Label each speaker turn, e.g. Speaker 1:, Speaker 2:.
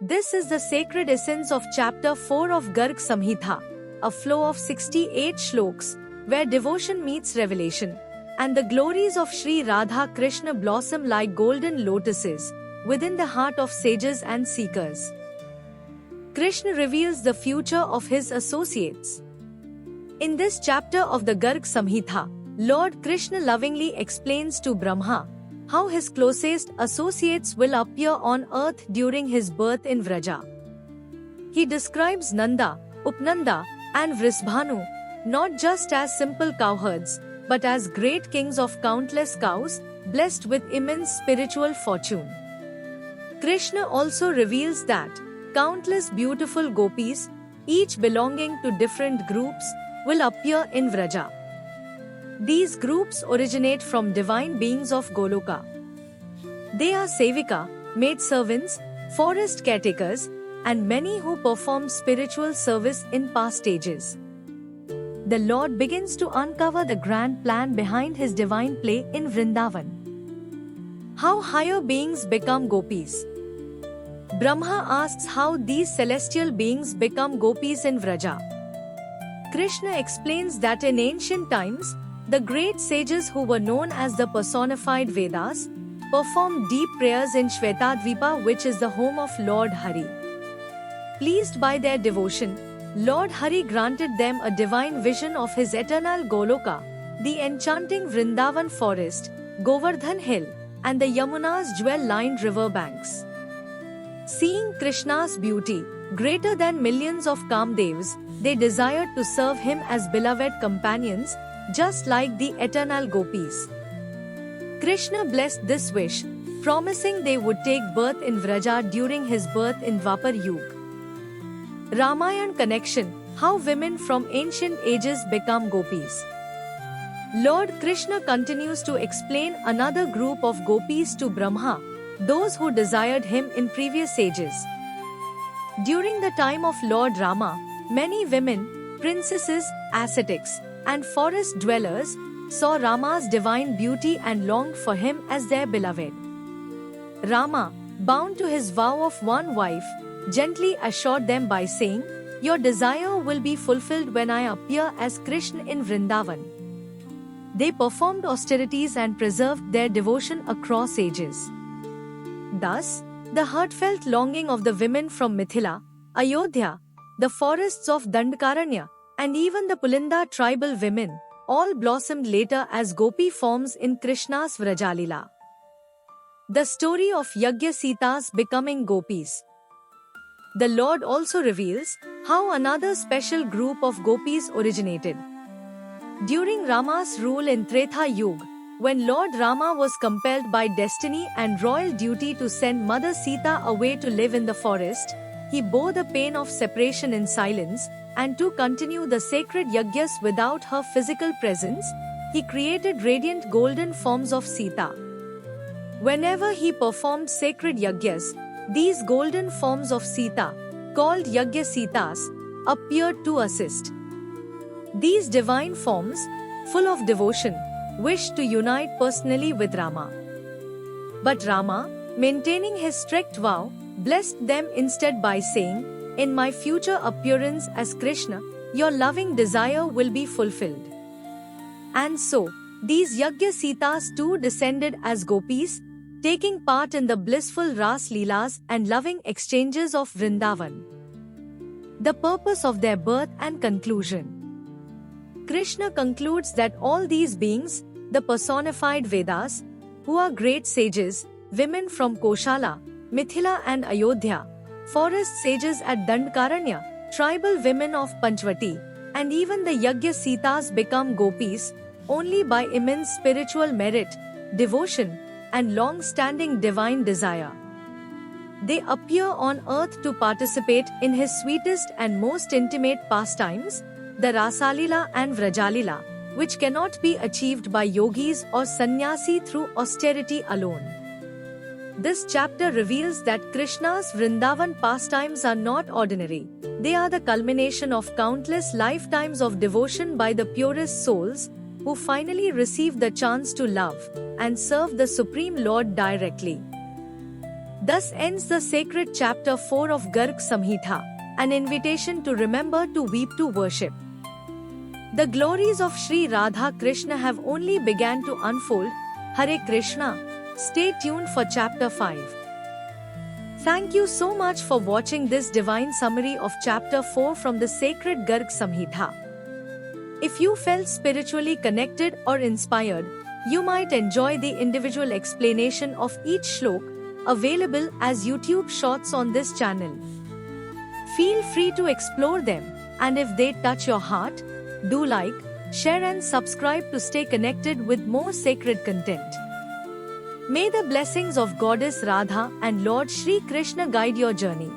Speaker 1: This is the sacred essence of chapter 4 of Garg Samhita, a flow of 68 shloks, where devotion meets revelation, and the glories of Sri Radha Krishna blossom like golden lotuses within the heart of sages and seekers. Krishna reveals the future of his associates. In this chapter of the Garg Samhita, Lord Krishna lovingly explains to Brahma how his closest associates will appear on earth during his birth in Vraja. He describes Nanda, Upnanda, and Vrisbhanu not just as simple cowherds, but as great kings of countless cows, blessed with immense spiritual fortune. Krishna also reveals that countless beautiful gopis, each belonging to different groups, will appear in Vraja. These groups originate from divine beings of Goloka. They are Sevika, maidservants, forest caretakers, and many who performed spiritual service in past ages. The Lord begins to uncover the grand plan behind his divine play in Vrindavan. How higher beings become gopis. Brahma asks how these celestial beings become gopis in Vraja. Krishna explains that in ancient times, the great sages who were known as the personified Vedas performed deep prayers in Shvetadvipa, which is the home of Lord Hari. Pleased by their devotion, Lord Hari granted them a divine vision of his eternal Goloka, the enchanting Vrindavan forest, Govardhan hill, and the Yamuna's jewel-lined river banks. Seeing Krishna's beauty, greater than millions of Kamdevs, they desired to serve him as beloved companions, just like the eternal gopis. Krishna blessed this wish, promising they would take birth in Vraja during his birth in Dwapar Yuga. Ramayana connection, how women from ancient ages become gopis. Lord Krishna continues to explain another group of gopis to Brahma, those who desired him in previous ages. During the time of Lord Rama, many women, princesses, ascetics, and forest dwellers saw Rama's divine beauty and longed for him as their beloved. Rama, bound to his vow of one wife, gently assured them by saying, "Your desire will be fulfilled when I appear as Krishna in Vrindavan." They performed austerities and preserved their devotion across ages. Thus, the heartfelt longing of the women from Mithila, Ayodhya, the forests of Dandakaranya, and even the Pulinda tribal women, all blossomed later as gopi forms in Krishna's Vrajalila. The story of Yagya Sitas becoming gopis. The Lord also reveals how another special group of gopis originated. During Rama's rule in Treta Yuga, when Lord Rama was compelled by destiny and royal duty to send Mother Sita away to live in the forest, he bore the pain of separation in silence, and to continue the sacred yagyas without her physical presence, he created radiant golden forms of Sita. Whenever he performed sacred yagyas, these golden forms of Sita, called Yagya Sitas, appeared to assist. These divine forms, full of devotion, wished to unite personally with Rama. But Rama, maintaining his strict vow, blessed them instead by saying, "In my future appearance as Krishna, your loving desire will be fulfilled." And so, these Yagya Sitas too descended as gopis, taking part in the blissful Ras Leelas and loving exchanges of Vrindavan. The purpose of their birth and conclusion. Krishna concludes that all these beings, the personified Vedas, who are great sages, women from Koshala, Mithila and Ayodhya, forest sages at Dandakaranya, tribal women of Panchvati, and even the Yagya Sitas become gopis only by immense spiritual merit, devotion, and long-standing divine desire. They appear on earth to participate in his sweetest and most intimate pastimes, the Rasalila and Vrajalila, which cannot be achieved by yogis or sannyasi through austerity alone. This chapter reveals that Krishna's Vrindavan pastimes are not ordinary. They are the culmination of countless lifetimes of devotion by the purest souls, who finally receive the chance to love and serve the Supreme Lord directly. Thus ends the sacred chapter 4 of Garg Samhita, an invitation to remember, to weep, to worship. The glories of Sri Radha Krishna have only begun to unfold. Hare Krishna. Stay tuned for chapter 5. Thank you so much for watching this divine summary of chapter 4 from the sacred Garg Samhita. If you felt spiritually connected or inspired, you might enjoy the individual explanation of each shlok, available as YouTube shorts on this channel. Feel free to explore them, and if they touch your heart, do like, share and subscribe to stay connected with more sacred content. May the blessings of Goddess Radha and Lord Shri Krishna guide your journey.